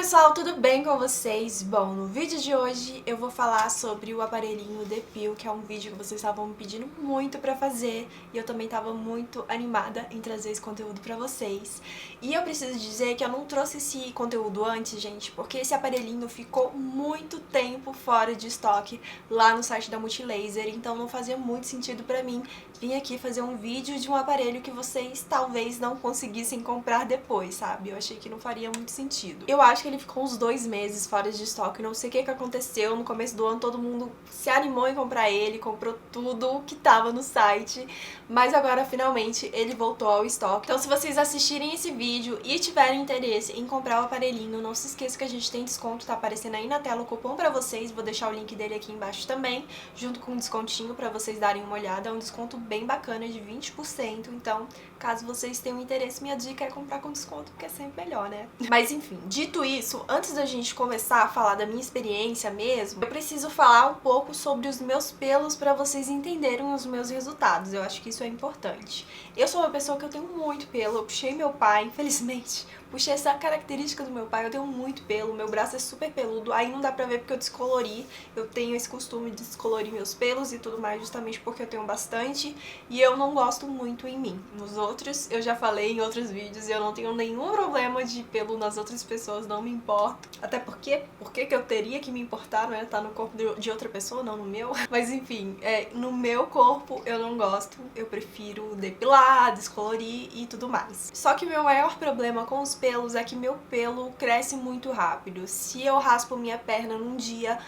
pessoal, tudo bem com vocês? Bom, no vídeo de hoje eu vou falar sobre o aparelhinho Depil, que é um vídeo que vocês estavam me pedindo muito pra fazer e eu também tava muito animada em trazer esse conteúdo pra vocês. E eu preciso dizer que eu não trouxe esse conteúdo antes, gente, porque esse aparelhinho ficou muito tempo fora de estoque lá no site da Multilaser, então não fazia muito sentido pra mim vir aqui fazer um vídeo de um aparelho que vocês talvez não conseguissem comprar depois, sabe? Eu achei que não faria muito sentido. Eu acho que ele ficou uns 2 meses fora de estoque, não sei o que aconteceu. No começo do ano todo mundo se animou em comprar ele, comprou tudo que tava no site, mas agora finalmente ele voltou ao estoque. Então se vocês assistirem esse vídeo e tiverem interesse em comprar o aparelhinho, não se esqueça que a gente tem desconto, tá aparecendo aí na tela o cupom pra vocês, vou deixar o link dele aqui embaixo também, junto com um descontinho pra vocês darem uma olhada, é um desconto bem bacana de 20%, então caso vocês tenham interesse, minha dica é comprar com desconto, porque é sempre melhor, né? Mas enfim, dito isso, antes da gente começar a falar da minha experiência mesmo, eu preciso falar um pouco sobre os meus pelos pra vocês entenderem os meus resultados, eu acho que isso é importante. Eu sou uma pessoa que eu tenho muito pelo, eu puxei meu pai, infelizmente, puxei essa característica do meu pai, eu tenho muito pelo, meu braço é super peludo, aí não dá pra ver porque eu descolori, eu tenho esse costume de descolorir meus pelos e tudo mais, justamente porque eu tenho bastante, e eu não gosto muito em mim. Nos outros, eu já falei em outros vídeos, eu não tenho nenhum problema de pelo nas outras pessoas, não me importo, até porque, por que eu teria que me importar, né, tá no corpo de outra pessoa, não no meu, mas enfim, no meu corpo eu não gosto, eu prefiro depilar, descolorir e tudo mais. Só que o meu maior problema com os pelos é que meu pelo cresce muito rápido. Se eu raspo minha perna num dia,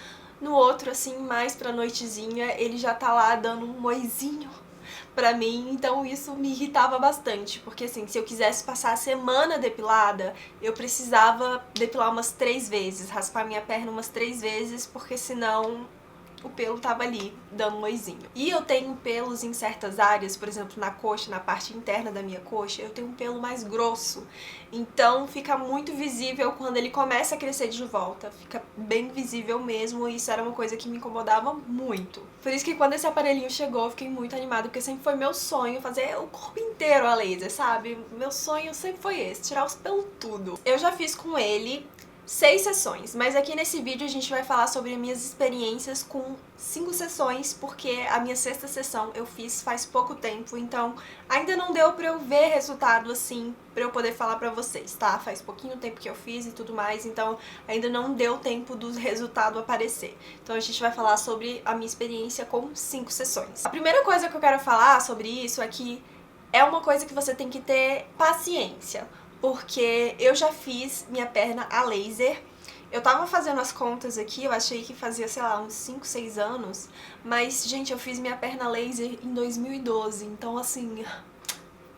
no outro, assim, mais pra noitezinha, ele já tá lá dando um moizinho pra mim, então isso me irritava bastante, porque assim, se eu quisesse passar a semana depilada, eu precisava depilar umas 3 vezes, raspar minha perna umas 3 vezes, porque senão o pelo tava ali, dando um moizinho. E eu tenho pelos em certas áreas, por exemplo, na coxa, na parte interna da minha coxa, eu tenho um pelo mais grosso. Então fica muito visível quando ele começa a crescer de volta. Fica bem visível mesmo, e isso era uma coisa que me incomodava muito. Por isso que quando esse aparelhinho chegou, eu fiquei muito animada, porque sempre foi meu sonho fazer o corpo inteiro a laser, sabe? Meu sonho sempre foi esse, tirar os pelos tudo. Eu já fiz com ele 6 sessões, mas aqui nesse vídeo a gente vai falar sobre minhas experiências com 5 sessões, porque a minha 6ª sessão eu fiz faz pouco tempo, então ainda não deu pra eu ver resultado assim, pra eu poder falar pra vocês, tá? Faz pouquinho tempo que eu fiz e tudo mais, então ainda não deu tempo do resultado aparecer. Então a gente vai falar sobre a minha experiência com 5 sessões. A primeira coisa que eu quero falar sobre isso é que é uma coisa que você tem que ter paciência, porque eu já fiz minha perna a laser. Eu tava fazendo as contas aqui, eu achei que fazia, sei lá, uns 5, 6 anos, mas, gente, eu fiz minha perna a laser em 2012, então, assim,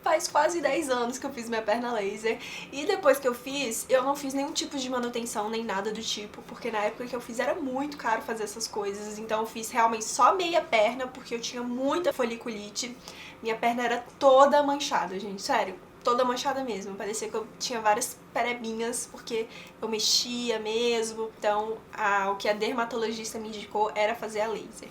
faz quase 10 anos que eu fiz minha perna laser. E depois que eu fiz, eu não fiz nenhum tipo de manutenção, nem nada do tipo, porque na época que eu fiz era muito caro fazer essas coisas, então eu fiz realmente só meia perna, porque eu tinha muita foliculite. Minha perna era toda manchada, gente, sério, toda manchada mesmo, parecia que eu tinha várias perebinhas, porque eu mexia mesmo, então o que a dermatologista me indicou era fazer a laser.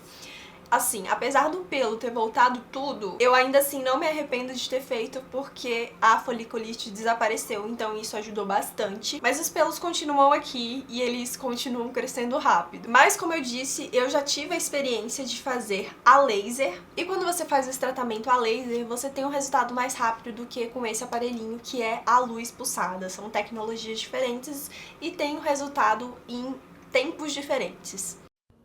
Assim, apesar do pelo ter voltado tudo, eu ainda assim não me arrependo de ter feito, porque a foliculite desapareceu, então isso ajudou bastante. Mas os pelos continuam aqui e eles continuam crescendo rápido. Mas como eu disse, eu já tive a experiência de fazer a laser, e quando você faz esse tratamento a laser, você tem um resultado mais rápido do que com esse aparelhinho, que é a luz pulsada. São tecnologias diferentes e tem um resultado em tempos diferentes.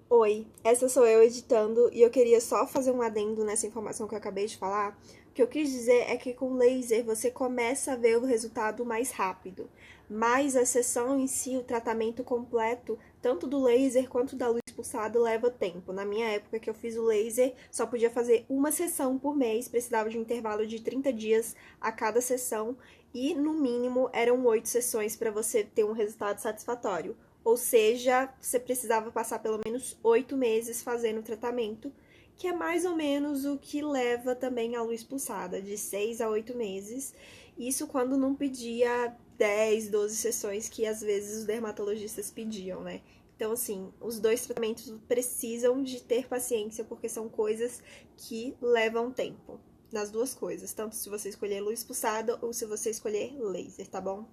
Oi, essa sou eu editando e eu queria só fazer um adendo nessa informação que eu acabei de falar. O que eu quis dizer é que com laser você começa a ver o resultado mais rápido, mas a sessão em si, o tratamento completo, tanto do laser quanto da luz pulsada, leva tempo. Na minha época que eu fiz o laser, só podia fazer uma sessão por mês, precisava de um intervalo de 30 dias a cada sessão e, no mínimo, eram 8 sessões para você ter um resultado satisfatório. Ou seja, você precisava passar pelo menos 8 meses fazendo o tratamento, que é mais ou menos o que leva também a luz pulsada, de 6 a 8 meses. Isso quando não pedia 10, 12 sessões, que às vezes os dermatologistas pediam, né? Então, assim, os dois tratamentos precisam de ter paciência, porque são coisas que levam tempo. Nas duas coisas, tanto se você escolher luz pulsada ou se você escolher laser, tá bom?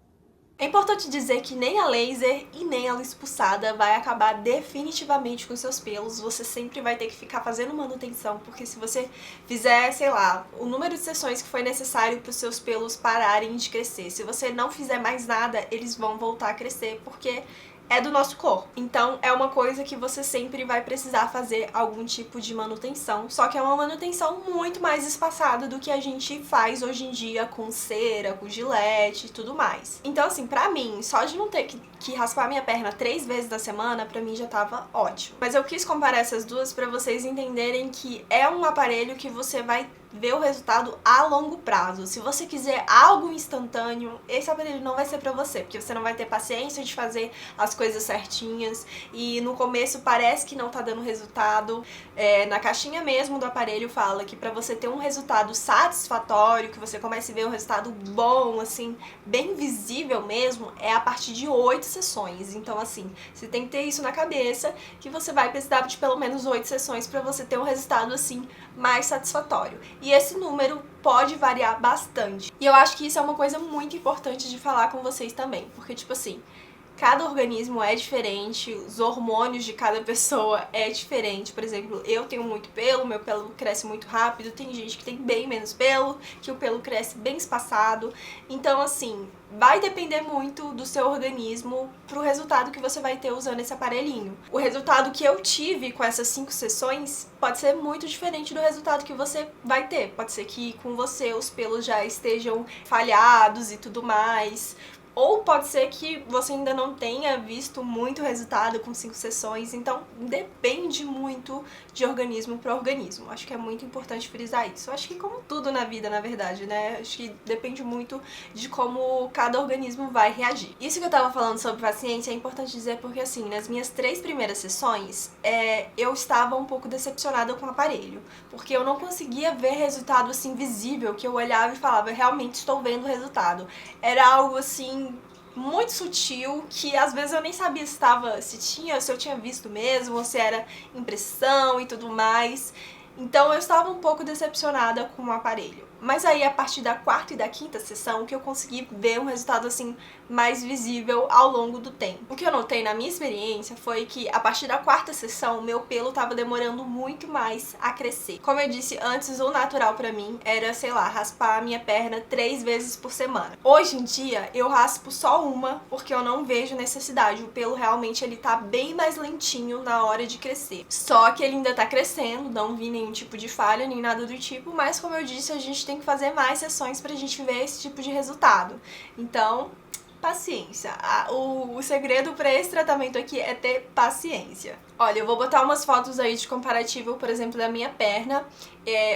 É importante dizer que nem a laser e nem a luz pulsada vai acabar definitivamente com seus pelos. Você sempre vai ter que ficar fazendo manutenção, porque se você fizer, sei lá, o número de sessões que foi necessário para os seus pelos pararem de crescer, se você não fizer mais nada, eles vão voltar a crescer, porque é do nosso corpo. Então é uma coisa que você sempre vai precisar fazer algum tipo de manutenção, só que é uma manutenção muito mais espaçada do que a gente faz hoje em dia com cera, com gilete e tudo mais. Então assim, pra mim, só de não ter que raspar minha perna 3 vezes na semana, pra mim já tava ótimo. Mas eu quis comparar essas duas pra vocês entenderem que é um aparelho que você vai ver o resultado a longo prazo. Se você quiser algo instantâneo, esse aparelho não vai ser pra você, porque você não vai ter paciência de fazer as coisas certinhas e no começo parece que não tá dando resultado. Na caixinha mesmo do aparelho fala que pra você ter um resultado satisfatório, que você comece a ver um resultado bom, assim, bem visível mesmo, é a partir de 8 sessões. Então assim, você tem que ter isso na cabeça, que você vai precisar de pelo menos 8 sessões pra você ter um resultado assim mais satisfatório. E esse número pode variar bastante. E eu acho que isso é uma coisa muito importante de falar com vocês também, porque tipo assim, cada organismo é diferente, os hormônios de cada pessoa é diferente. Por exemplo, eu tenho muito pelo, meu pelo cresce muito rápido, tem gente que tem bem menos pelo, que o pelo cresce bem espaçado. Então assim, vai depender muito do seu organismo pro resultado que você vai ter usando esse aparelhinho. O resultado que eu tive com essas 5 sessões pode ser muito diferente do resultado que você vai ter. Pode ser que com você os pelos já estejam falhados e tudo mais. Ou pode ser que você ainda não tenha visto muito resultado com 5 sessões, então depende muito de organismo para organismo. Acho que é muito importante frisar isso. Acho que como tudo na vida, na verdade, né? Acho que depende muito de como cada organismo vai reagir. Isso que eu tava falando sobre paciência é importante dizer porque, assim, nas minhas 3 primeiras sessões, eu estava um pouco decepcionada com o aparelho, porque eu não conseguia ver resultado, assim, visível, que eu olhava e falava, realmente estou vendo o resultado. Era algo, assim, muito sutil, que às vezes eu nem sabia se eu tinha visto mesmo, ou se era impressão e tudo mais. Então eu estava um pouco decepcionada com o aparelho. Mas aí a partir da 4ª e da 5ª sessão que eu consegui ver um resultado assim mais visível ao longo do tempo. O que eu notei na minha experiência foi que a partir da 4ª sessão meu pelo estava demorando muito mais a crescer. Como eu disse antes, o natural pra mim era, sei lá, raspar a minha perna 3 vezes por semana. Hoje em dia eu raspo só uma porque eu não vejo necessidade. O pelo realmente ele tá bem mais lentinho na hora de crescer. Só que ele ainda tá crescendo, não vi nenhum tipo de falha nem nada do tipo, mas como eu disse, a gente tem que fazer mais sessões pra gente ver esse tipo de resultado. Então, paciência. O segredo pra esse tratamento aqui é ter paciência. Olha, eu vou botar umas fotos aí de comparativo, por exemplo, da minha perna.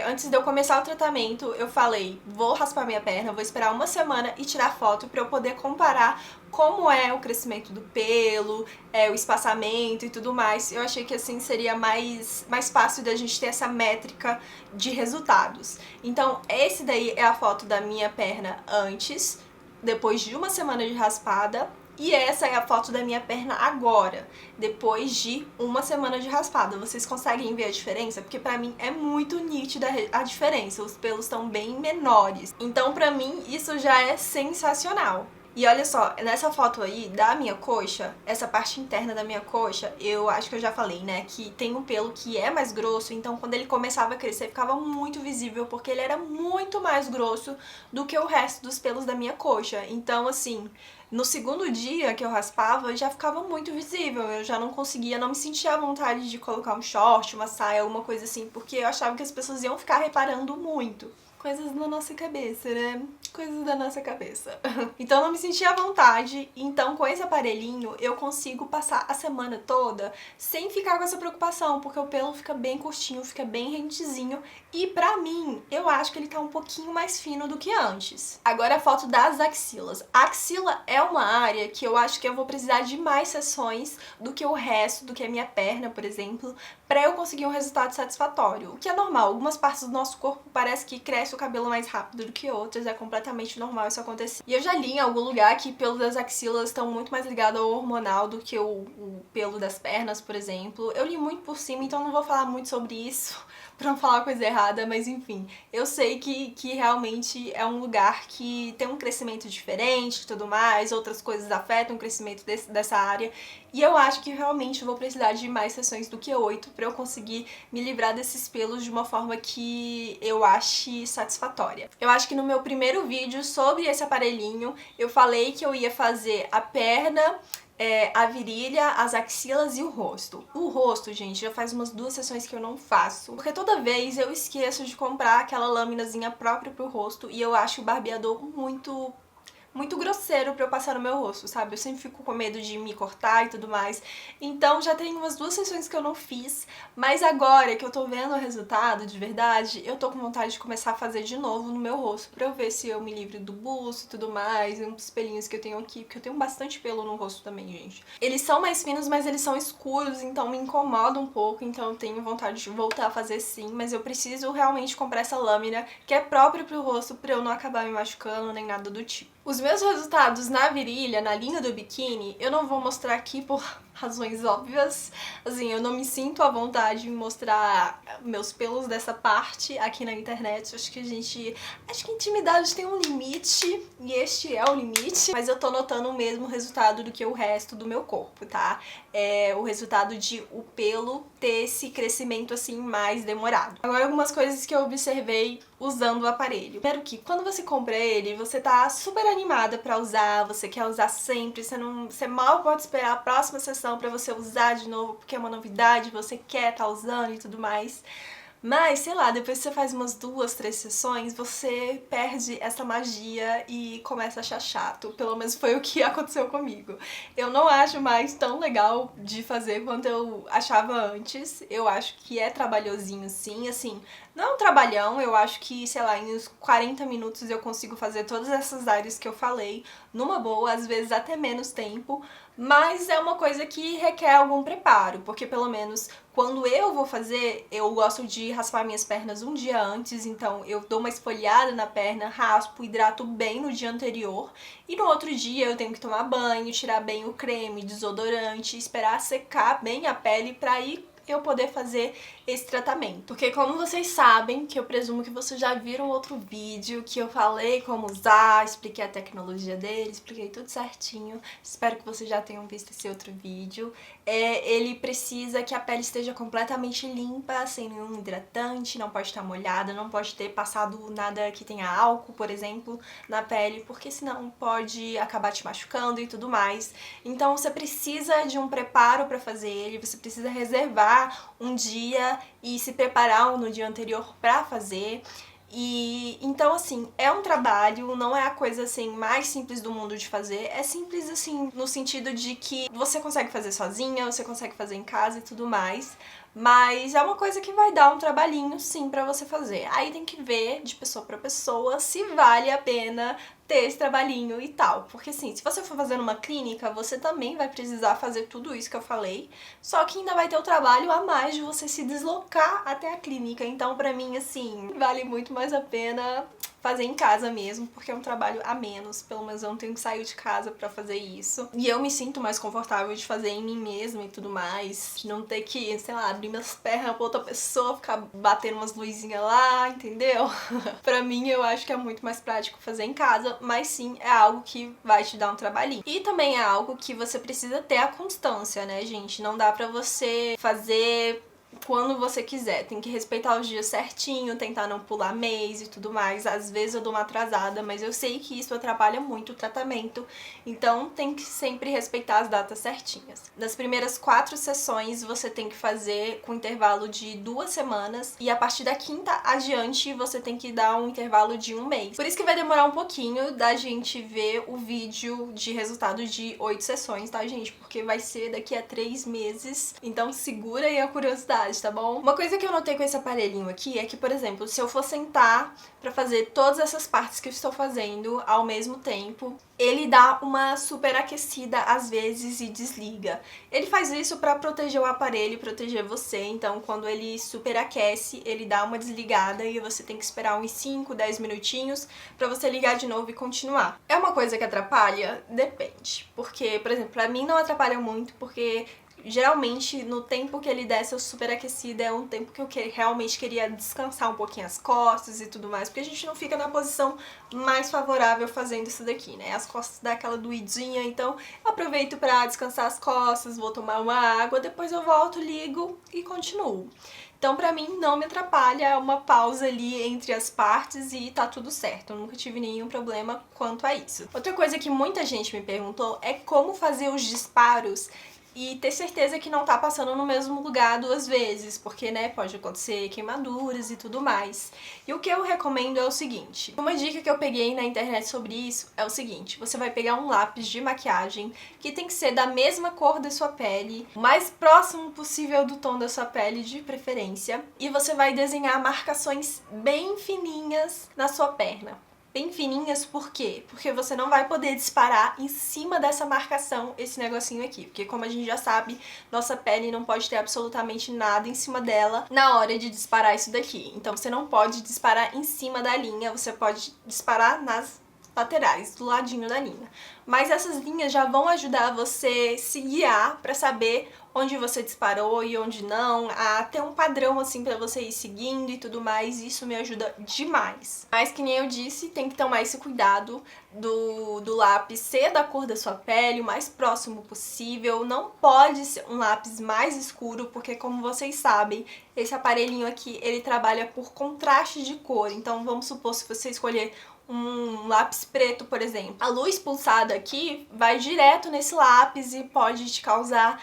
Antes de eu começar o tratamento, eu falei, vou raspar minha perna, vou esperar uma semana e tirar foto pra eu poder comparar como é o crescimento do pelo, o espaçamento e tudo mais. Eu achei que assim seria mais fácil da gente ter essa métrica de resultados. Então, esse daí é a foto da minha perna antes, depois de uma semana de raspada, e essa é a foto da minha perna agora, depois de uma semana de raspada. Vocês conseguem ver a diferença? Porque pra mim é muito nítida a diferença, os pelos estão bem menores. Então pra mim isso já é sensacional. E olha só, nessa foto aí da minha coxa, essa parte interna da minha coxa, eu acho que eu já falei, né, que tem um pelo que é mais grosso, então quando ele começava a crescer ficava muito visível, porque ele era muito mais grosso do que o resto dos pelos da minha coxa. Então, assim, no segundo dia que eu raspava, já ficava muito visível, eu já não conseguia, não me sentia à vontade de colocar um short, uma saia, alguma coisa assim, porque eu achava que as pessoas iam ficar reparando muito. Coisas na nossa cabeça, né? Coisas da nossa cabeça. Então eu não me sentia à vontade, então com esse aparelhinho eu consigo passar a semana toda sem ficar com essa preocupação, porque o pelo fica bem curtinho, fica bem rentezinho e pra mim, eu acho que ele tá um pouquinho mais fino do que antes. Agora a foto das axilas. A axila é uma área que eu acho que eu vou precisar de mais sessões do que o resto, do que a minha perna, por exemplo, pra eu conseguir um resultado satisfatório. O que é normal, algumas partes do nosso corpo parece que cresce o cabelo mais rápido do que outras, é completamente normal isso acontecer. E eu já li em algum lugar que pelo das axilas estão muito mais ligados ao hormonal do que o pelo das pernas, por exemplo. Eu li muito por cima, então não vou falar muito sobre isso, pra não falar coisa errada, mas enfim, eu sei que realmente é um lugar que tem um crescimento diferente e tudo mais, outras coisas afetam o crescimento dessa área, e eu acho que realmente eu vou precisar de mais sessões do que 8 pra eu conseguir me livrar desses pelos de uma forma que eu ache satisfatória. Eu acho que no meu primeiro vídeo sobre esse aparelhinho, eu falei que eu ia fazer a perna, a virilha, as axilas e o rosto. O rosto, gente, já faz umas 2 sessões que eu não faço, porque toda vez eu esqueço de comprar aquela lâminazinha própria pro rosto e eu acho o barbeador muito grosseiro pra eu passar no meu rosto, sabe? Eu sempre fico com medo de me cortar e tudo mais. Então já tem umas 2 sessões que eu não fiz, mas agora que eu tô vendo o resultado de verdade, eu tô com vontade de começar a fazer de novo no meu rosto, pra eu ver se eu me livro do buço e tudo mais, e uns pelinhos que eu tenho aqui, porque eu tenho bastante pelo no rosto também, gente. Eles são mais finos, mas eles são escuros, então me incomoda um pouco, então eu tenho vontade de voltar a fazer sim, mas eu preciso realmente comprar essa lâmina que é própria pro rosto pra eu não acabar me machucando nem nada do tipo. Os meus resultados na virilha, na linha do biquíni, eu não vou mostrar aqui por razões óbvias. Assim, eu não me sinto à vontade em mostrar meus pelos dessa parte aqui na internet. Acho que intimidade tem um limite, e este é o limite. Mas eu tô notando o mesmo resultado do que o resto do meu corpo, tá? É o resultado de o pelo ter esse crescimento, assim, mais demorado. Agora, algumas coisas que eu observei usando o aparelho. Primeiro que, quando você compra ele, você tá super animada pra usar, você quer usar sempre, você mal pode esperar a próxima sessão pra você usar de novo, porque é uma novidade, você quer tá usando e tudo mais. Mas, sei lá, depois que você faz umas 2, 3 sessões, você perde essa magia e começa a achar chato. Pelo menos foi o que aconteceu comigo. Eu não acho mais tão legal de fazer quanto eu achava antes. Eu acho que é trabalhosinho sim, assim, não é um trabalhão, eu acho que, sei lá, em uns 40 minutos eu consigo fazer todas essas áreas que eu falei numa boa, às vezes até menos tempo, mas é uma coisa que requer algum preparo, porque pelo menos quando eu vou fazer, eu gosto de raspar minhas pernas um dia antes, então eu dou uma esfoliada na perna, raspo, hidrato bem no dia anterior, e no outro dia eu tenho que tomar banho, tirar bem o creme, desodorante, esperar secar bem a pele pra aí eu poder fazer esse tratamento. Porque como vocês sabem, que eu presumo que vocês já viram outro vídeo que eu falei como usar, expliquei a tecnologia dele, expliquei tudo certinho, espero que vocês já tenham visto esse outro vídeo. Ele precisa que a pele esteja completamente limpa, sem nenhum hidratante, não pode estar molhada, não pode ter passado nada que tenha álcool, por exemplo, na pele, porque senão pode acabar te machucando e tudo mais. Então você precisa de um preparo para fazer ele, você precisa reservar um dia e se preparar no dia anterior pra fazer. E então, assim, é um trabalho, não é a coisa assim mais simples do mundo de fazer, é simples assim no sentido de que você consegue fazer sozinha, você consegue fazer em casa e tudo mais, mas é uma coisa que vai dar um trabalhinho sim pra você fazer. Aí tem que ver de pessoa pra pessoa se vale a pena ter esse trabalhinho e tal, porque assim, se você for fazer numa clínica, você também vai precisar fazer tudo isso que eu falei, só que ainda vai ter o trabalho a mais de você se deslocar até a clínica, então pra mim, assim, vale muito mais a pena fazer em casa mesmo, porque é um trabalho a menos, pelo menos eu não tenho que sair de casa pra fazer isso. E eu me sinto mais confortável de fazer em mim mesma e tudo mais, de não ter que, sei lá, abrir minhas pernas pra outra pessoa, ficar batendo umas luzinhas lá, entendeu? Pra mim, eu acho que é muito mais prático fazer em casa, mas sim, é algo que vai te dar um trabalhinho. E também é algo que você precisa ter a constância, né, gente? Não dá pra você fazer quando você quiser, tem que respeitar os dias certinho, tentar não pular mês e tudo mais. Às vezes eu dou uma atrasada, mas eu sei que isso atrapalha muito o tratamento, então tem que sempre respeitar as datas certinhas. Das primeiras 4 sessões você tem que fazer com intervalo de 2 semanas e a partir da 5ª adiante você tem que dar um intervalo de 1 mês. Por isso que vai demorar um pouquinho da gente ver o vídeo de resultado de 8 sessões, tá, gente? Porque vai ser daqui a 3 meses, então segura aí a curiosidade, tá bom? Uma coisa que eu notei com esse aparelhinho aqui é que, por exemplo, se eu for sentar pra fazer todas essas partes que eu estou fazendo ao mesmo tempo, ele dá uma superaquecida às vezes e desliga. Ele faz isso pra proteger o aparelho e proteger você, então quando ele superaquece, ele dá uma desligada e você tem que esperar uns 5, 10 minutinhos pra você ligar de novo e continuar. É uma coisa que atrapalha? Depende. Porque, por exemplo, pra mim não atrapalha muito, porque Geralmente, no tempo que ele desce eu superaquecida, é um tempo que eu realmente queria descansar um pouquinho as costas e tudo mais, porque a gente não fica na posição mais favorável fazendo isso daqui, né? As costas dá aquela doidinha, então eu aproveito pra descansar as costas, vou tomar uma água, depois eu volto, ligo e continuo. Então, pra mim, não me atrapalha uma pausa ali entre as partes e tá tudo certo. Eu nunca tive nenhum problema quanto a isso. Outra coisa que muita gente me perguntou é como fazer os disparos e ter certeza que não tá passando no mesmo lugar duas vezes, porque, né, pode acontecer queimaduras e tudo mais. E o que eu recomendo é o seguinte, uma dica que eu peguei na internet sobre isso é o seguinte, você vai pegar um lápis de maquiagem que tem que ser da mesma cor da sua pele, o mais próximo possível do tom da sua pele, de preferência, e você vai desenhar marcações bem fininhas na sua perna. Bem fininhas, por quê? Porque você não vai poder disparar em cima dessa marcação esse negocinho aqui, porque como a gente já sabe, nossa pele não pode ter absolutamente nada em cima dela na hora de disparar isso daqui. Então você não pode disparar em cima da linha, você pode disparar nas laterais, do ladinho da linha. Mas essas linhas já vão ajudar você se guiar pra saber onde você disparou e onde não, a ter um padrão assim pra você ir seguindo e tudo mais, isso me ajuda demais. Mas que nem eu disse, tem que tomar esse cuidado do lápis ser da cor da sua pele, o mais próximo possível, não pode ser um lápis mais escuro, porque como vocês sabem, esse aparelhinho aqui, ele trabalha por contraste de cor, então vamos supor, se você escolher um lápis preto, por exemplo, a luz pulsada aqui vai direto nesse lápis e pode te causar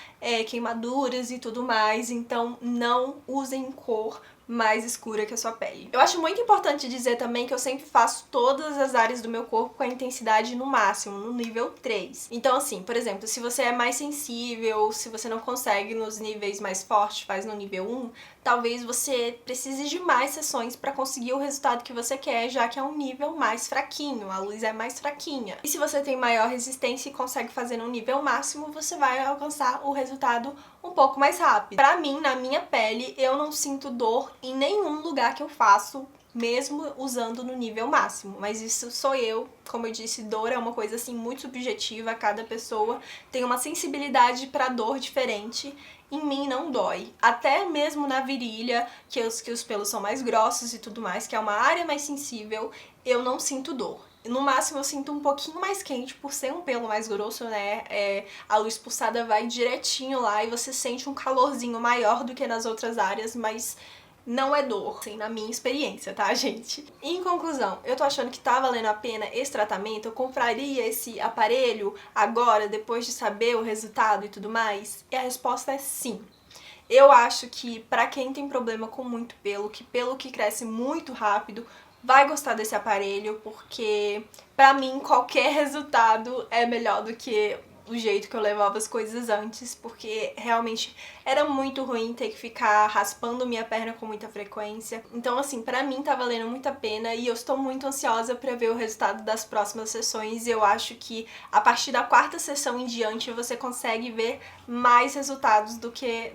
queimaduras e tudo mais, então não usem cor mais escura que a sua pele. Eu acho muito importante dizer também que eu sempre faço todas as áreas do meu corpo com a intensidade no máximo, no nível 3. Então assim, por exemplo, se você é mais sensível, se você não consegue nos níveis mais fortes, faz no nível 1, talvez você precise de mais sessões para conseguir o resultado que você quer, já que é um nível mais fraquinho, a luz é mais fraquinha. E se você tem maior resistência e consegue fazer no nível máximo, você vai alcançar o resultado um pouco mais rápido. Pra mim, na minha pele, eu não sinto dor em nenhum lugar que eu faço, mesmo usando no nível máximo, mas isso sou eu, como eu disse, dor é uma coisa assim muito subjetiva, cada pessoa tem uma sensibilidade pra dor diferente, em mim não dói, até mesmo na virilha, que os pelos são mais grossos e tudo mais, que é uma área mais sensível, eu não sinto dor. No máximo eu sinto um pouquinho mais quente por ser um pelo mais grosso, né? A luz pulsada vai direitinho lá e você sente um calorzinho maior do que nas outras áreas, mas não é dor, assim, na minha experiência, tá, gente? Em conclusão, eu tô achando que tá valendo a pena esse tratamento, eu compraria esse aparelho agora, depois de saber o resultado e tudo mais? E a resposta é sim. Eu acho que pra quem tem problema com muito pelo que cresce muito rápido, vai gostar desse aparelho, porque pra mim qualquer resultado é melhor do que o jeito que eu levava as coisas antes, porque realmente era muito ruim ter que ficar raspando minha perna com muita frequência. Então assim, pra mim tá valendo muito a pena e eu estou muito ansiosa pra ver o resultado das próximas sessões. Eu acho que a partir da 4ª sessão em diante você consegue ver mais resultados do que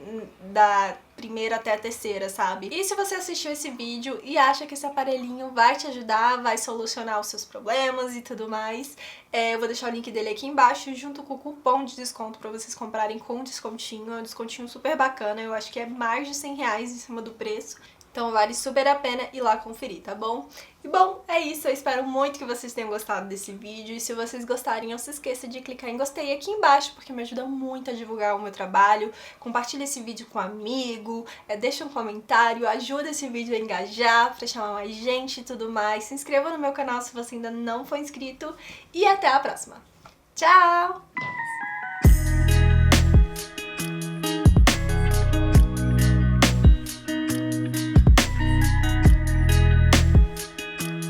da primeira até a 3ª, sabe? E se você assistiu esse vídeo e acha que esse aparelhinho vai te ajudar, vai solucionar os seus problemas e tudo mais, eu vou deixar o link dele aqui embaixo junto com o cupom de desconto pra vocês comprarem com descontinho. É um descontinho super bacana, eu acho que é mais de R$100 em cima do preço. Então vale super a pena ir lá conferir, tá bom? E bom, é isso, eu espero muito que vocês tenham gostado desse vídeo, e se vocês gostarem, não se esqueça de clicar em gostei aqui embaixo, porque me ajuda muito a divulgar o meu trabalho. Compartilha esse vídeo com um amigo, deixa um comentário, ajuda esse vídeo a engajar, pra chamar mais gente e tudo mais. Se inscreva no meu canal se você ainda não for inscrito, e até a próxima. Tchau!